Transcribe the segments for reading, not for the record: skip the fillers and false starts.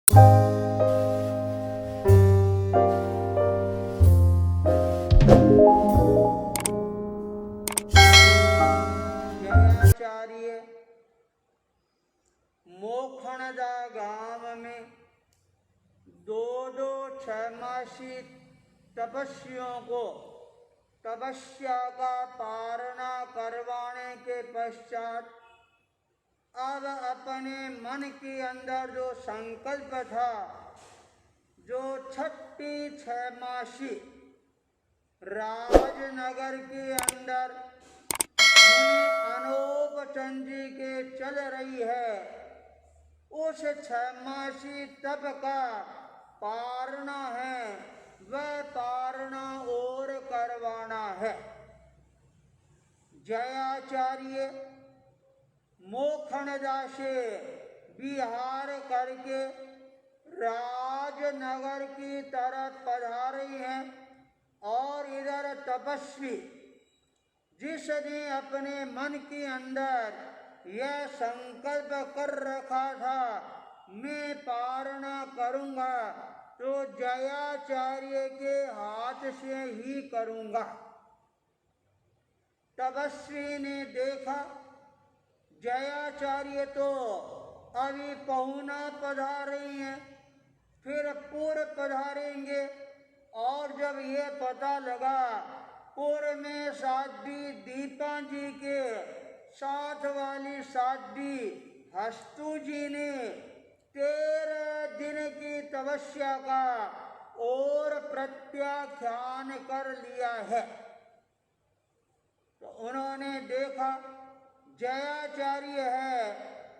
जयाचार्य मोखणदा गांव में दो छमासी तपस्वियों को तपस्या का पारणा करवाने के पश्चात अब अपने मन के अंदर जो संकल्प था, जो छठी छमासी राजनगर के अंदर मुनि अनूप चंद जी के चल रही है, उस छमासी तप का पारणा है, वह पारणा और करवाना है। जयाचार्य मोखणदा से विहार करके राजनगर की तरफ पधारी हैं और इधर तपस्वी जिसने अपने मन के अंदर यह संकल्प कर रखा था, मैं पारणा करूंगा तो जयाचार्य के हाथ से ही करूंगा। तपस्वी ने देखा जयाचार्य तो अभी पहुना पधार रही हैं, फिर पूर्व पधारेंगे, और जब ये पता लगा पूर्व में साध्वी दीपा जी के साथ वाली साध्वी हस्तु जी ने 13 दिन की तपस्या का और प्रत्याख्यान कर लिया है, तो उन्होंने देखा जयाचार्य है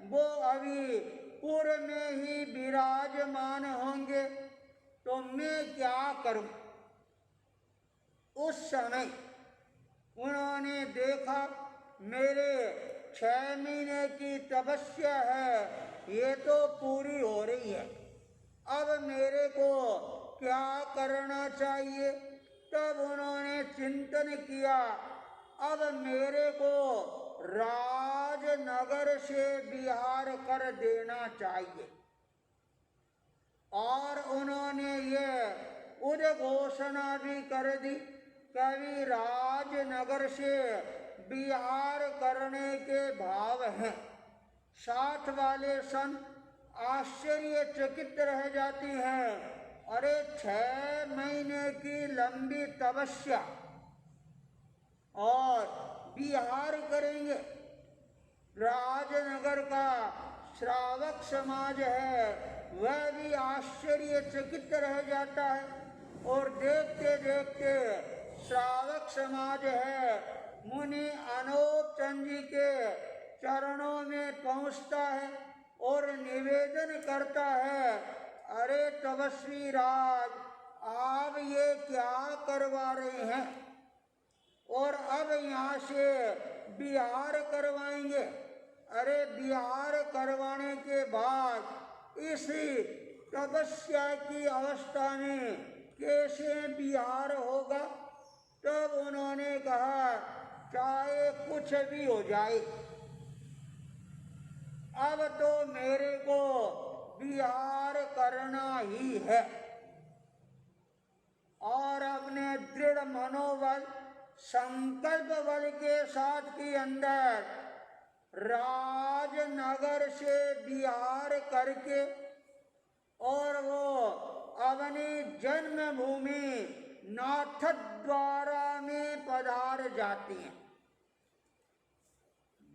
वो अभी पूर्व में ही विराजमान होंगे, तो मैं क्या करूं। उस समय उन्होंने देखा मेरे 6 महीने की तपस्या है, ये तो पूरी हो रही है, अब मेरे को क्या करना चाहिए। तब उन्होंने चिंतन किया, अब मेरे को राजनगर से विहार कर देना चाहिए, और उन्होंने ये उद्घोषणा भी कर दी, कभी राजनगर से विहार करने के भाव हैं। साथ वाले संत आश्चर्यचकित रह जाती हैं, अरे 6 महीने की लंबी तपस्या और विहार करेंगे। राजनगर का श्रावक समाज है, वह भी आश्चर्यचकित रह जाता है, और देखते देखते श्रावक समाज है मुनि अनूप चंद जी के चरणों में पहुंचता है और निवेदन करता है, अरे तपस्वी राज, आप ये क्या करवा रहे हैं, और अब यहाँ से विहार करवाएंगे। अरे विहार करवाने के बाद इसी तपस्या की अवस्था में कैसे विहार होगा। तब उन्होंने कहा चाहे कुछ भी हो जाए, अब तो मेरे को विहार करना ही है, और अपने दृढ़ मनोबल संकल्प बल के साथ के अंदर राजनगर से विहार करके और वो अपनी जन्मभूमि नाथद्वारा में पधार जाती हैं।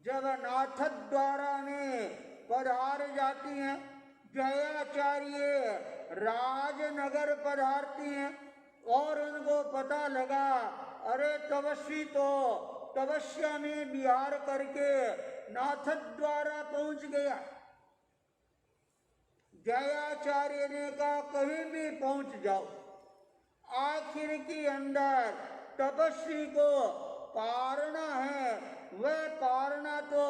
जब नाथद्वारा में पधार जाती हैं, जयाचार्य राजनगर पधारती हैं, और उनको पता लगा अरे तपस्वी तो तपस्या में विहार करके नाथद्वारा पहुंच गया। जयाचार्य ने कहा कहीं भी पहुंच जाओ, आखिर के अंदर तपस्वी को पारना है, वह पारना तो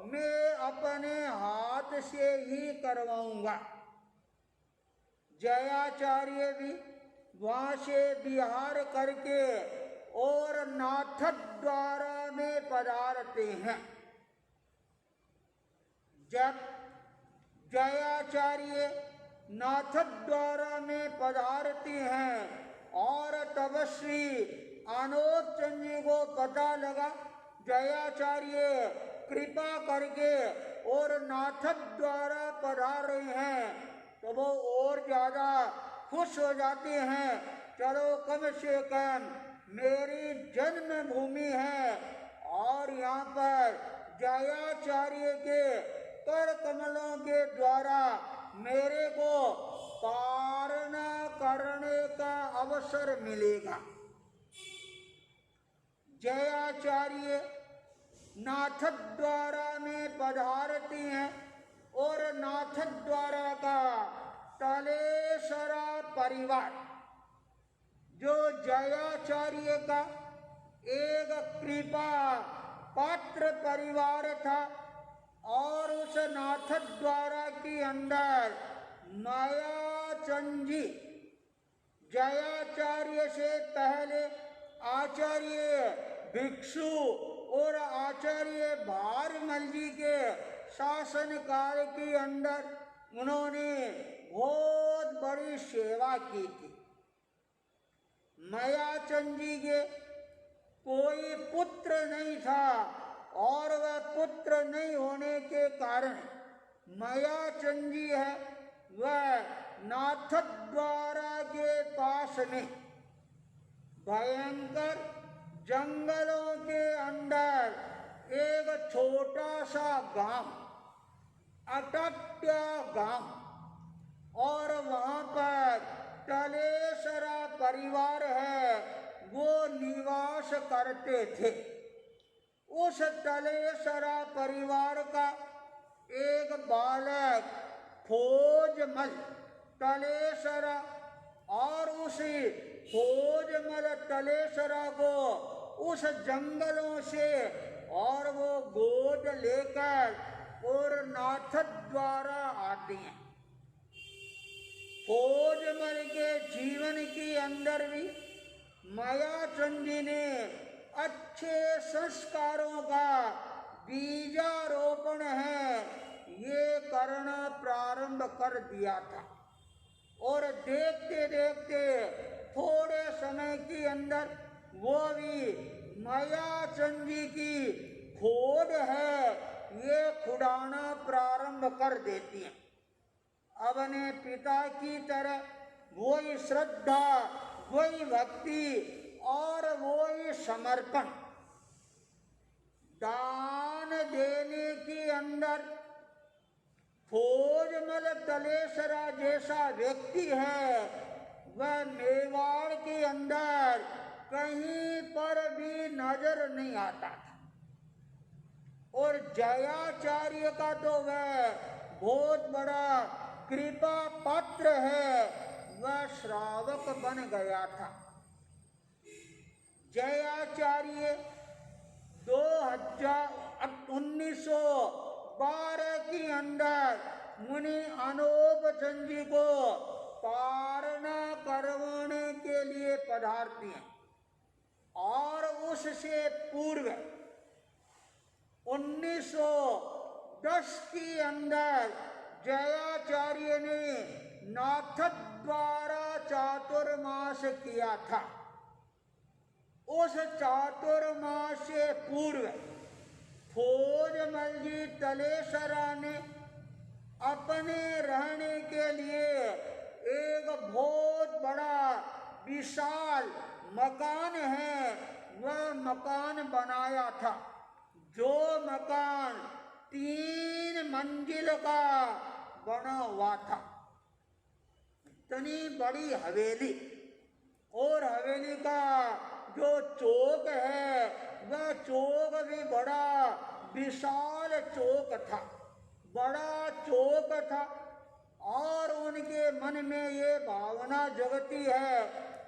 मैं अपने हाथ से ही करवाऊंगा। जयाचार्य भी वहां से विहार करके और नाथद्वारा में पधारते हैं। जब जयाचार्य नाथ द्वारा में पधारती हैं और तपस्वी आनोद चंद जी को पता लगा जयाचार्य कृपा करके और नाथ द्वारा पधार रहे हैं तो वो और ज्यादा खुश हो जाते हैं। चलो कम से कम मेरी जन्म भूमि है और यहाँ पर जयाचार्य के कर कमलों के द्वारा मेरे को पारणा करने का अवसर मिलेगा। जयाचार्य नाथ द्वारा में पधारती हैं और नाथ द्वारा का तलेसरा परिवार जो जयाचार्य का एक कृपा पात्र परिवार था और उस नाथ द्वारा के अंदर मायाचंद जी जयाचार्य से पहले आचार्य भिक्षु और आचार्य भारमल जी के शासन काल के अंदर उन्होंने बहुत बड़ी सेवा की थी। मायाचंद जी के कोई पुत्र नहीं था और वह पुत्र नहीं होने के कारण मायाचंद जी है वह नाथ द्वारा के पास में भयंकर जंगलों के अंदर एक छोटा सा गांव अटट्या गांव और वहां पर तलेसरा परिवार है वो निवास करते थे। उस तलेसरा परिवार का एक बालक खोजमल तलेसरा और उसी खोजमल तलेसरा को उस जंगलों से और वो गोद लेकर और नाथ द्वारा आते हैं। खोजमल के जीवन के अंदर भी मायाचंद जी ने अच्छे संस्कारों का बीजारोपण है ये करना प्रारंभ कर दिया था और देखते देखते थोड़े समय के अंदर वो भी मायाचंद जी की खोज है ये खुदाना प्रारंभ कर देती है। अपने पिता की तरह वही श्रद्धा वही भक्ति और वही समर्पण दान देने के अंदर खोजमल तलेसरा जैसा व्यक्ति है वह मेवाड़ के अंदर कहीं पर भी नजर नहीं आता था और जयाचार्य का तो वह बहुत बड़ा कृपा पात्र है वह श्रावक बन गया था। जयाचार्य 1912 के अंदर मुनि अनोप चंद जी को पारणा करवाने के लिए पधारती हैं और उससे पूर्व 1910 के अंदर जयाचार्य ने नाथ द्वारा चातुर्मास किया था। उस चातुर्मास से पूर्व खोजमल जी तलेसरा ने अपने रहने के लिए एक बहुत बड़ा विशाल मकान है वह मकान बनाया था जो मकान 3 मंजिल का बना हुआ था। इतनी बड़ी हवेली और हवेली का जो चौक है वह चौक भी बड़ा विशाल चौक था बड़ा चौक था और उनके मन में ये भावना जगती है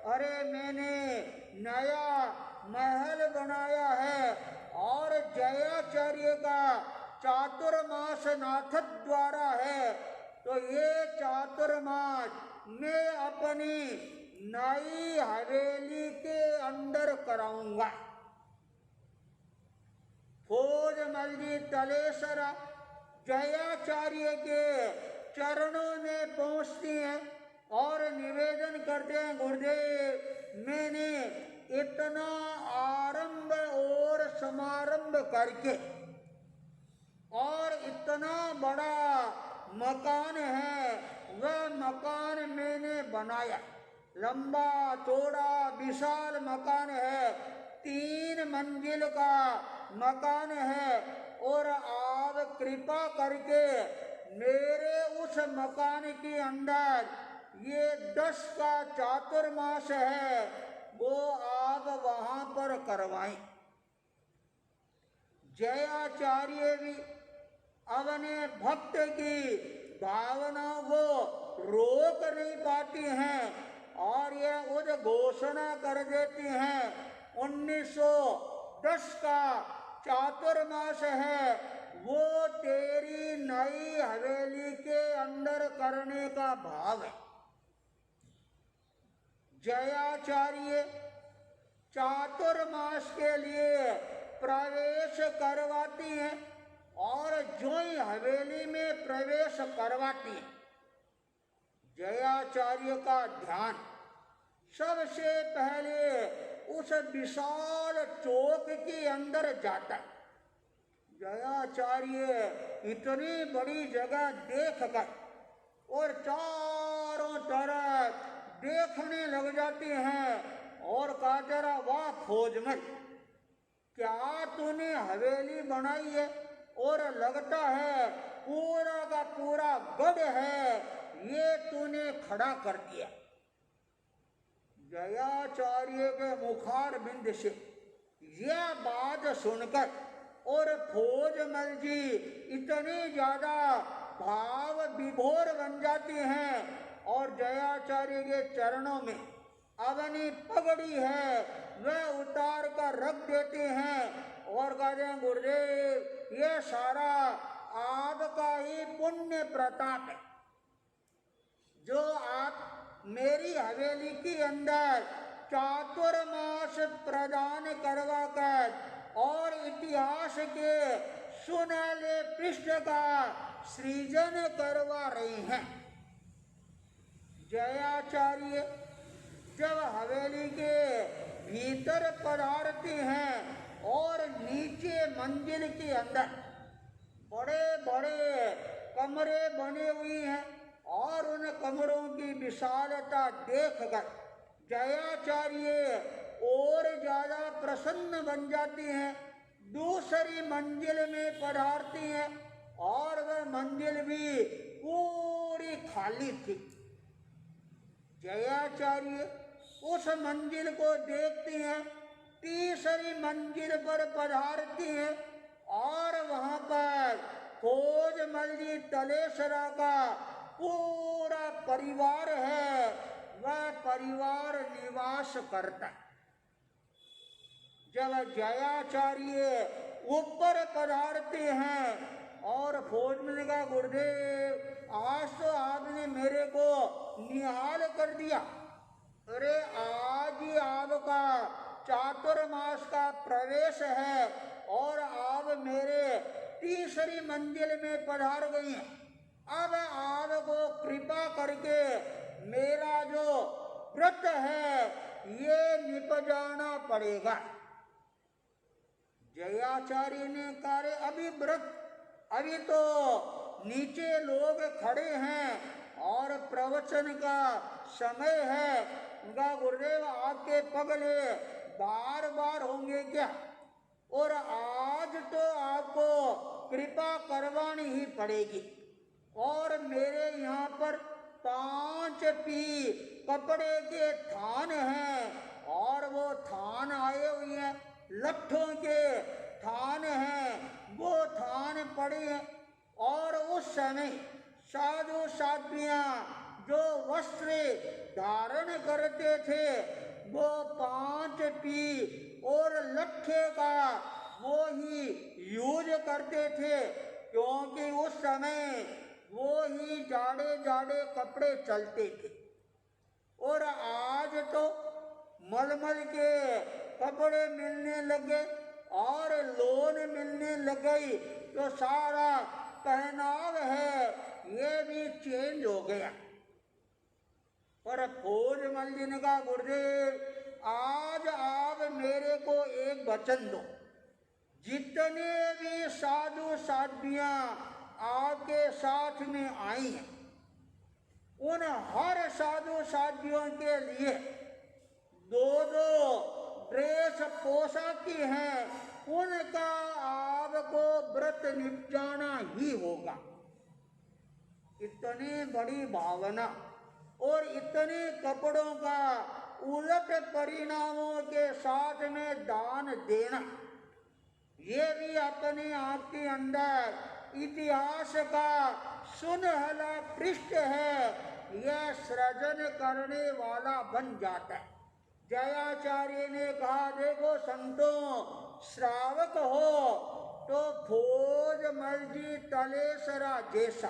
अरे मैंने नया महल बनाया है और जयाचार्य का चातुर्मास नाथ द्वारा है तो ये चातुर्मास मैं अपनी नई हवेली के अंदर कराऊंगा। खोजमल जी तलेसरा जयाचार्य के चरणों में पहुंचती हैं और निवेदन करते हैं, गुरुदेव मैंने इतना आरंभ और समारंभ करके और इतना बड़ा मकान है, वह मकान मैंने बनाया, लंबा चौड़ा विशाल मकान है, 3 मंजिल का मकान है, और आप कृपा करके मेरे उस मकान के अंदर ये 10 का चातुर्मास है वो आप वहां पर करवाएं। जयाचार्य भी अपने भक्त की भावनाओं को रोक नहीं पाती हैं और यह उद्घोषणा कर देती हैं 1910 का चातुर्मास है वो तेरी नई हवेली के अंदर करने का भाव है। जयाचार्य चातुर्मास के लिए प्रवेश करवाती हैं और जो ही हवेली में प्रवेश करवाती है, जयाचार्य का ध्यान सबसे पहले उस विशाल चौक के अंदर जाता है। जयाचार्य इतनी बड़ी जगह देख कर और चारों तरफ देखने लग जाती हैं और कहा जरा वाह खोजमल, क्या तूने हवेली बनाई है और लगता है पूरा का पूरा गढ़ है, ये तूने खड़ा कर दिया। जयाचार्य के मुखार बिंद से यह बात सुनकर और खोजमल जी इतनी ज्यादा भाव विभोर बन जाती हैं और जयाचार्य के चरणों में अपनी पगड़ी है वह उतार कर रख देते हैं और कहते हैं गुरुदेव ये सारा आपका ही पुण्य प्रताप है जो आप मेरी हवेली के अंदर चातुर्मास प्रदान करवा कर और इतिहास के सुनहले पृष्ठ का सृजन करवा रही हैं। जयाचार्य जब हवेली के भीतर पधारते हैं और नीचे मंजिल के अंदर बड़े बड़े कमरे बने हुए हैं और उन कमरों की विशालता देखकर जयाचार्य और ज्यादा प्रसन्न बन जाती हैं। दूसरी मंजिल में पधारती हैं और वह मंजिल भी पूरी खाली थी। जयाचार्य उस मंजिल को देखती हैं, तीसरी मंजिल पर पधारती हैं और वहां पर खोजमल जी तलेसरा का पूरा परिवार है, वह परिवार निवास करता है। जब जयाचार्य ऊपर पधारते हैं और खोजमल का गुरुदेव आज तो आपने मेरे को निहाल कर दिया, अरे आज ही आपका चातुर्मास का प्रवेश है और आप मेरे तीसरी मंजिल में पधार गई हैं, अब आपको कृपा करके मेरा जो व्रत है ये निपजाना पड़ेगा। जयाचार्य ने कहा अभी व्रत, अभी तो नीचे लोग खड़े हैं और प्रवचन का समय है। उनका गुरुदेव आपके पगले बार बार होंगे क्या, और आज तो आपको कृपा करवानी ही पड़ेगी। और मेरे यहाँ पर 5 पी कपड़े के थान हैं और वो थान आए हुए हैं, लट्ठों के थान हैं, वो थान पड़े हैं। और उस समय साधु साध्वियाँ जो वस्त्र धारण करते थे वो 5 पी और लट्ठे का वो ही यूज करते थे, क्योंकि उस समय वो ही जाड़े जाड़े कपड़े चलते थे। और आज तो मलमल के कपड़े मिलने लगे और लोन मिलने लग गई, तो सारा पहनाव है ये भी चेंज हो गया। पर खोजमल जी ने कहा, गुरुदेव आज आप मेरे को एक वचन दो, जितने भी साधु साधियां आपके साथ में आई हैं, उन हर साधु साधियों के लिए दो ड्रेस पोशाकी हैं, उनका आपको व्रत निपटाना ही होगा। इतनी बड़ी भावना और इतने कपड़ों का उलट परिणामों के साथ में दान देना, ये भी अपने आप के अंदर इतिहास का सुनहला पृष्ठ है, यह सृजन करने वाला बन जाता है। जयाचार्य ने कहा, देखो संतों, श्रावक हो तो भोजमल जी तलेसरा जैसा,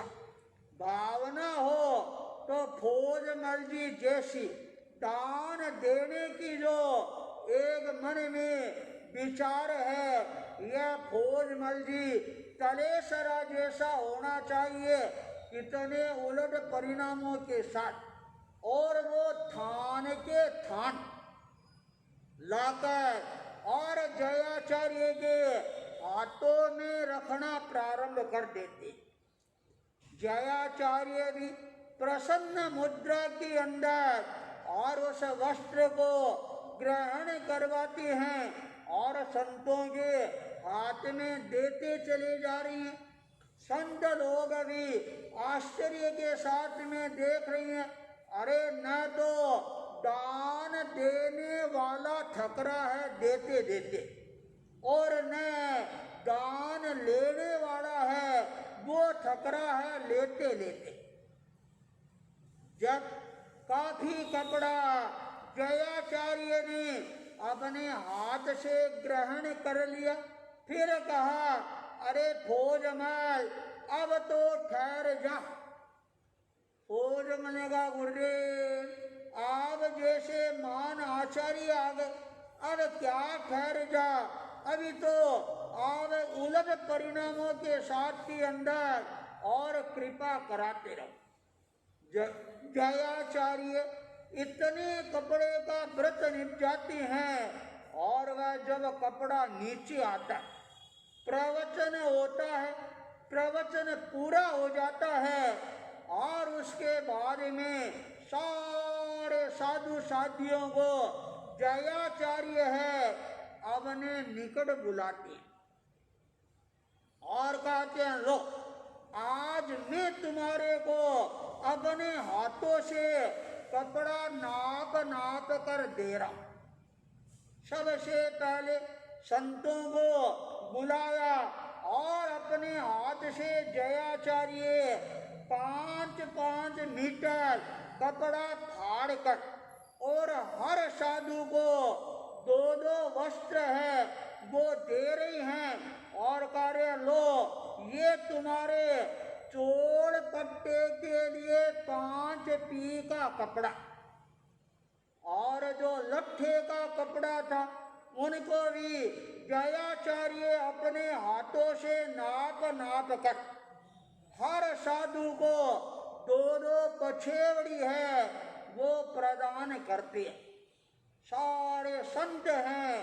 भावना हो तो भोजमल जी जैसी दान देने की जो एक मन में विचार है, यह भोजमल जी तलेसरा जैसा होना चाहिए, इतने उलट परिणामों के साथ। और वो थान के थान लाकर और जयाचार्य के हाथों में रखना प्रारंभ कर देते। जयाचार्य भी प्रसन्न मुद्रा के अंदर और उस वस्त्र को ग्रहण करवाते हैं और संतों के हाथ में देते चले जा रही हैं। संत लोग भी आश्चर्य के साथ में देख रही हैं, अरे न तो दान देने वाला थक रहा है देते देते, और न दान लेने वाला है वो थक रहा है लेते लेते। जब काफी कपड़ा जयाचार्य ने अपने हाथ से ग्रहण कर लिया, फिर कहा, अरे भोजमल अब तो ठहर जा। भोजमल ने कहा, गुरुदेव आप जैसे मान आचार्य आ गए, अब क्या ठहर जा, अभी तो आप उलट परिणामों के साथ के अंदर और कृपा कराते रहो। जयाचार्य इतने कपड़े का व्रत निपटाते हैं और वह जब कपड़ा नीचे आता है, प्रवचन होता है, प्रवचन पूरा हो जाता है और उसके बाद में सारे साधु साधियों को जयाचार्य है अपने निकट बुलाते और कहते हैं, लो आज मैं तुम्हारे को अपने हाथों से कपड़ा नाप नाप कर दे रहा। सबसे पहले संतों को बुलाया और अपने हाथ से जयाचार्य 5-5 मीटर कपड़ा फाड़ कर और हर साधु को 2-2 वस्त्र है वो दे रही हैं और कह रहे, लो ये तुम्हारे चोड़ पट्टे के लिए 5 पी का कपड़ा, और जो लट्ठे का कपड़ा था उनको भी जयाचार्य अपने हाथों से नाप नाप कर हर साधु को 2-2 पछेवड़ी है वो प्रदान करते हैं। सारे संत हैं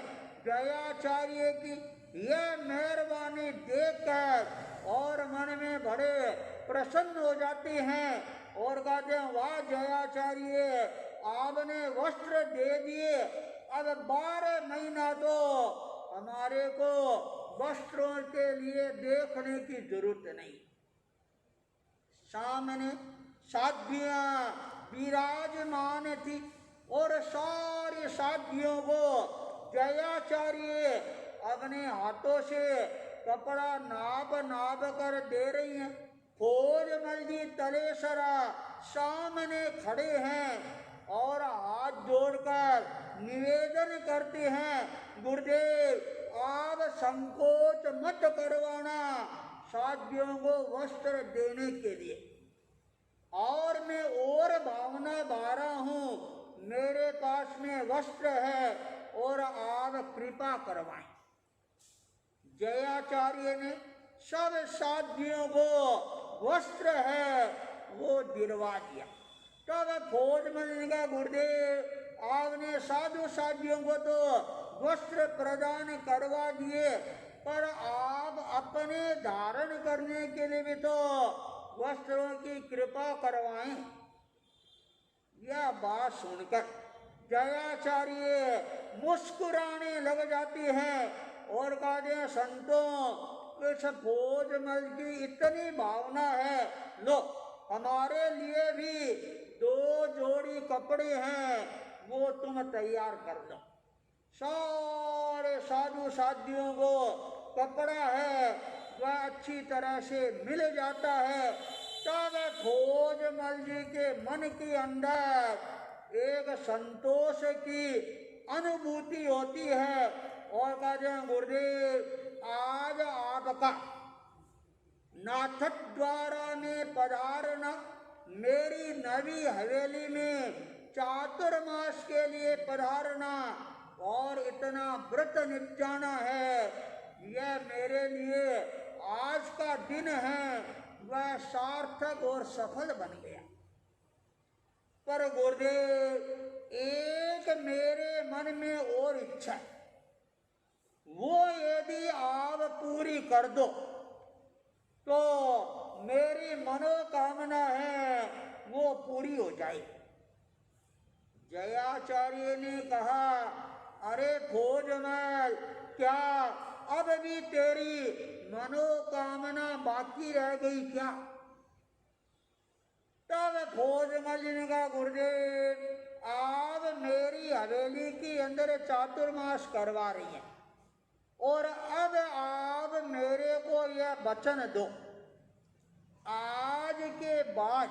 जयाचार्य की यह मेहरबानी देखकर और मन में बड़े प्रसन्न हो जाते हैं और कहते हैं, वाह जयाचार्य आपने वस्त्र दे दिए, अब 12 महीना तो हमारे को वस्त्रों के लिए देखने की जरूरत नहीं। सामने साधियां विराजमान थी और सारी साधियों को जयाचार्य अपने हाथों से कपड़ा नाप नाप कर दे रही हैं। भोजमल जी तलेसरा सामने खड़े हैं और हाथ जोड़कर निवेदन करते हैं, गुरुदेव आप संकोच मत करवाना साधियों को वस्त्र देने के लिए, और मैं और भावना बहा रहा हूँ, मेरे पास में वस्त्र है और आप कृपा करवाएं। जयाचार्य ने सब साधियों को वस्त्र है वो दिलवा दिया। तब फौजमल ने कहा गुरुदेव आपने साधु साधियों को तो वस्त्र प्रदान करवा दिए, पर आप अपने धारण करने के लिए भी तो वस्त्रों की कृपा करवाएं। यह बात सुनकर जयाचार्य मुस्कुराने लग जाती है और कहते हैं संतों इस भोजमल की इतनी भावना है, लो हमारे लिए भी 2 जोड़ी कपड़े हैं वो तुम तैयार कर दो। सारे साधु साधियों को कपड़ा है वह अच्छी तरह से मिल जाता है। तब भोजमल जी के मन के अंदर एक संतोष की अनुभूति होती है और कहते हैं गुरुदेव आज आपका नाथक द्वारा में पधारना, मेरी नवी हवेली में चातुर्मास के लिए पधारना और इतना व्रत निपटाना है, यह मेरे लिए आज का दिन है वह सार्थक और सफल बन गया। पर गुरुदेव एक मेरे मन में और इच्छा है, वो यदि आप पूरी कर दो तो मेरी मनोकामना है वो पूरी हो जाए। जयाचार्य ने कहा अरे भोजमल क्या अब भी तेरी मनोकामना बाकी रह गई क्या? तब भोजमल जी ने कहा गुरुदेव आप मेरी हवेली के अंदर चातुर्मास करवा रही हैं और अब आप मेरे को यह वचन दो, आज के बाद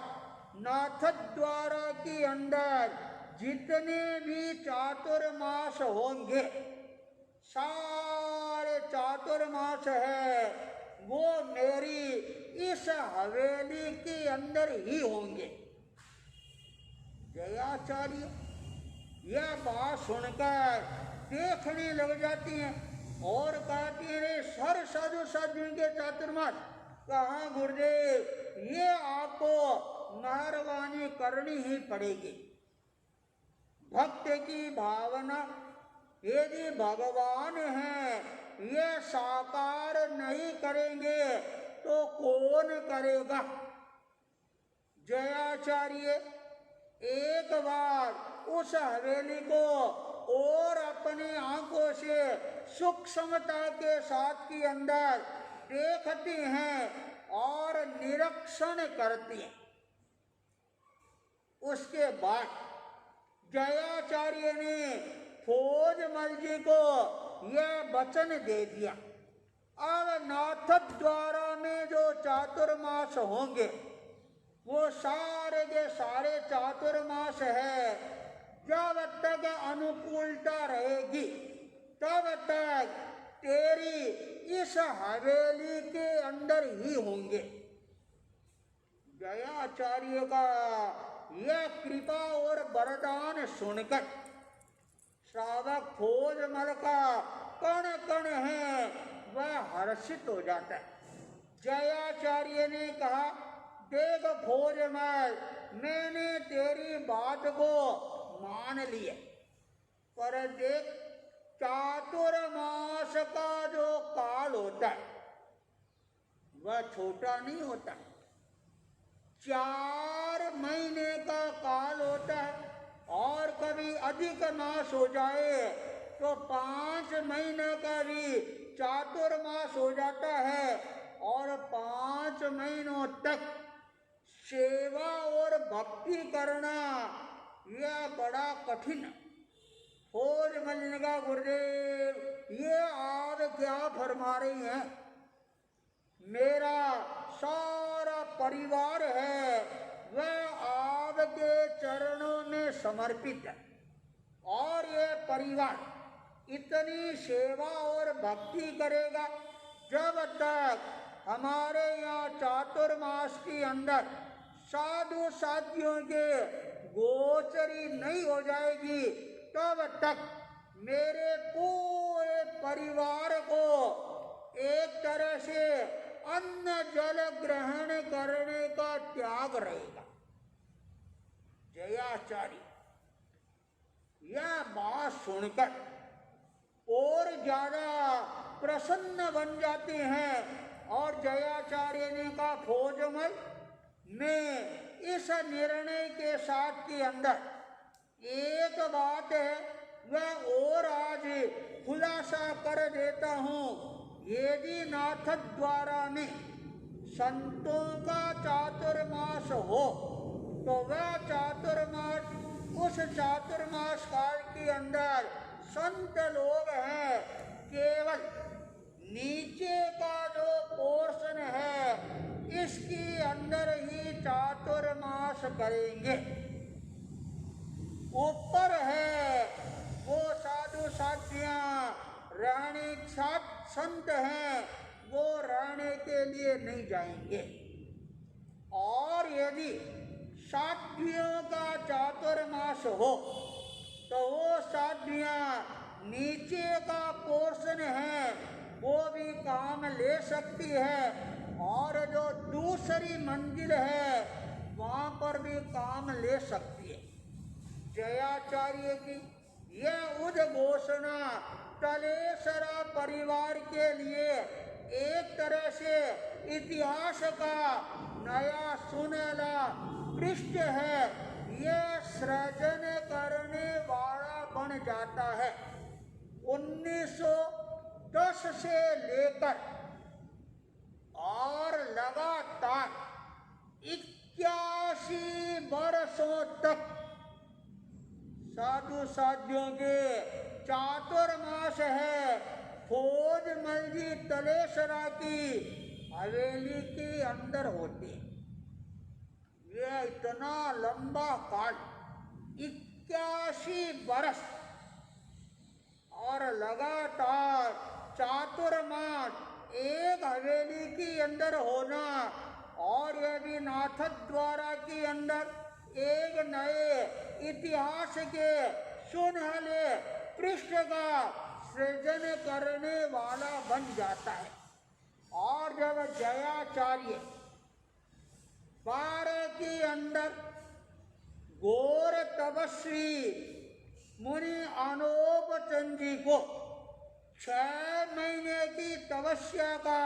नाथ द्वारा के अंदर जितने भी चातुर्मास होंगे सारे चातुर्मास है वो मेरी इस हवेली के अंदर ही होंगे। जयाचार्य यह बात सुनकर देखने लग जाती हैं और कहती है रे सर साधु साधियों के चातुर्मास कहाँ गुरुदेव, ये आपको मेहरबानी करनी ही पड़ेगी। भक्त की भावना यदि भगवान है ये साकार नहीं करेंगे तो कौन करेगा? जयाचार्य एक बार उस हवेली को और अपनी आंखों से सूक्ष्मता के साथ के अंदर देखती हैं और निरीक्षण करती हैं। उसके बाद जयाचार्य ने भोजमल जी को यह वचन दे दिया, अब नाथ द्वारा में जो चातुर्मास होंगे वो सारे के सारे चातुर्मास है, जब तक अनुकूलता रहेगी तब तक तेरी इस हवेली के अंदर ही होंगे। जयाचार्य का यह कृपा और वरदान सुनकर श्रावक भोजमल का कण कण है वह हर्षित हो जाता है। जयाचार्य ने कहा देख भोजमल मैंने तेरी बात को मान लिया, पर देख चातुर्मास का जो काल होता है वह छोटा नहीं होता, 4 महीने का काल होता है और कभी अधिक मास हो जाए तो 5 महीने का भी चातुर्मास हो जाता है और 5 महीनों तक सेवा और भक्ति करना यह बड़ा कठिन है। भोजमल ने कहा गुरुदेव ये आप क्या फरमा रही हैं? मेरा सारा परिवार है वह आपके चरणों में समर्पित है और ये परिवार इतनी सेवा और भक्ति करेगा जब तक हमारे यहाँ चातुर्मास के अंदर साधु साधियों के गोचरी नहीं हो जाएगी तब तक मेरे पूरे परिवार को एक तरह से अन्न जल ग्रहण करने का त्याग रहेगा। जयाचार्य यह बात सुनकर और ज्यादा प्रसन्न बन जाते हैं और जयाचार्य ने कहा, भोजमल मैं इस निर्णय के साथ के अंदर एक बात है वह और आज खुलासा कर देता हूँ। यदि नाथ द्वारा में संतों का चातुर्मास हो तो वह चातुर्मास, उस चातुर्मास काल के अंदर संत लोग हैं केवल नीचे का जो पोर्शन है इसके अंदर ही चातुर्मास करेंगे। ऊपर है वो साधु साध्वियां रहने संत हैं, वो रहने के लिए नहीं जाएंगे। और यदि साध्वियों का चातुर्मास हो तो वो साध्वियां नीचे का पोर्शन है वो भी काम ले सकती है, और जो दूसरी मंजिल है वहां पर भी काम ले सकती है। जयाचार्य की यह उद्घोषणा तलेसरा परिवार के लिए एक तरह से इतिहास का नया सुनहला पृष्ठ है। यह सृजन करने वाला बन जाता है। 1910 से लेकर और लगातार 81 वर्षों तक साधु साध्यों के चातुर्मास है भोजमल जी तलेसरा की हवेली के अंदर होते। यह इतना लंबा काल 81 वर्ष और लगातार चातुर्मास एक हवेली के अंदर होना, और यह भी नाथ द्वारा के अंदर एक नए इतिहास के सुनहले पृष्ठ का सृजन करने वाला बन जाता है। और जब जयाचार्य 12 के अंदर घोर तपस्वी मुनि अनोपचंद जी को 6 महीने की तपस्या का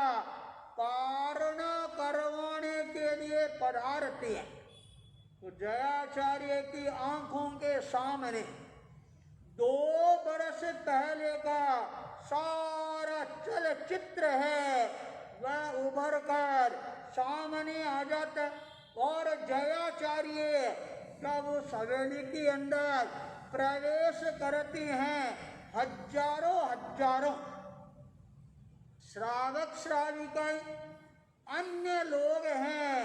पारणा करवाने के लिए पधारते हैं, तो जयाचार्य की आंखों के सामने 2 बरस पहले का सारा चलचित्र है वह उभर कर सामने आ जाता। और जयाचार्य तब उस हवेली के अंदर प्रवेश करते हैं। हजारों श्रावक श्राविकाएं अन्य लोग हैं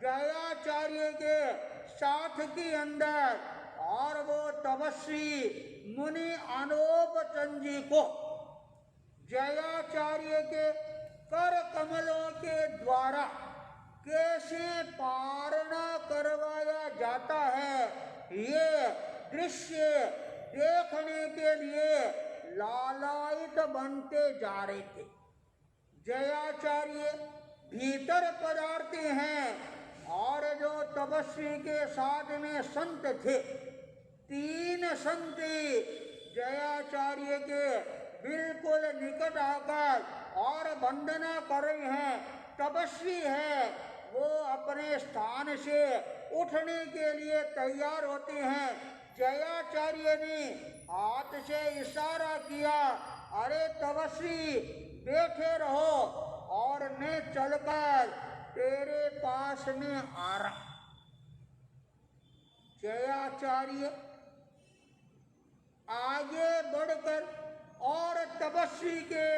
जयाचार्य के साथ के अंदर, और वो तपस्वी मुनि अनोपचंद जी को जयाचार्य के कर कमलों के द्वारा कैसे पारणा करवाया जाता है ये दृश्य देखने के लिए लालायित बनते जा रहे थे। जयाचार्य भीतर पधारते हैं, और जो तपस्वी के साथ में संत थे 3 संत जयाचार्य के बिल्कुल निकट आकर और वंदना कर रहे हैं। तपस्वी है वो अपने स्थान से उठने के लिए तैयार होते हैं। जयाचार्य ने हाथ से इशारा किया, अरे तपस्वी बैठे रहो और मैं चलकर तेरे पास में आ रहा। जयाचार्य आगे बढ़कर और तपस्वी के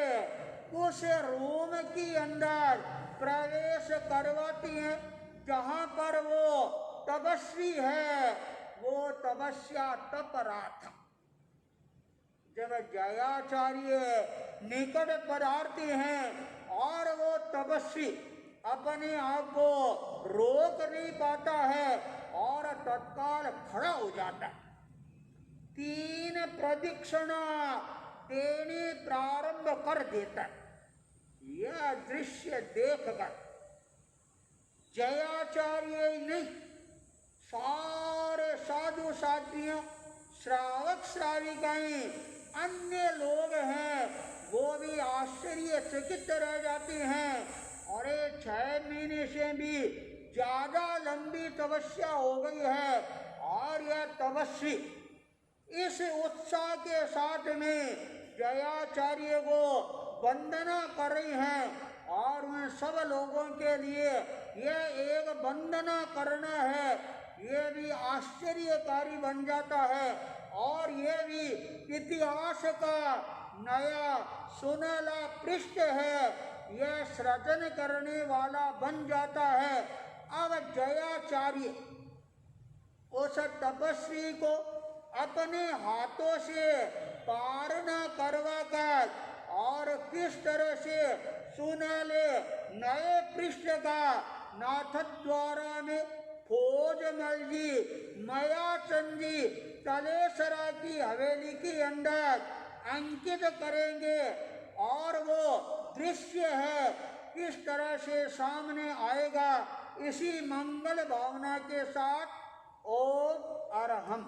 उस रूम के अंदर प्रवेश करवाती हैं जहां पर वो तपस्वी है, वो तपस्या तप रहा था। जब जयाचार्य निकट पधारते हैं और वो तपस्वी अपने आप को रोक नहीं पाता है और तत्काल खड़ा हो जाता है। 3 प्रदक्षिणा देनी प्रारंभ कर देता है। यह दृश्य देखकर जयाचार्य ही नहीं, सारे साधु साधियों, श्रावक श्राविकाएं, अन्य लोग हैं, वो भी आश्चर्यचकित रह जाते हैं। और 6 महीने से भी ज्यादा लंबी तपस्या हो गई है और यह तपस्वी इस उत्साह के साथ में जयाचार्य को वंदना कर रही हैं। और उन सब लोगों के लिए यह एक वंदना करना है, ये भी आश्चर्यकारी बन जाता है और ये भी इतिहास का नया सुनहला पृष्ठ है, यह सृजन करने वाला बन जाता है। अब जयाचार्य उस तपस्वी को अपने हाथों से पार न करवा कर और किस तरह से सुनहले नए पृष्ठ का नाथद्वारा में फौजमल जी, मयाचंद जी तलेसरा की हवेली के अंदर अंकित करेंगे और वो दृश्य है किस तरह से सामने आएगा। इसी मंगल भावना के साथ ओम अरहम।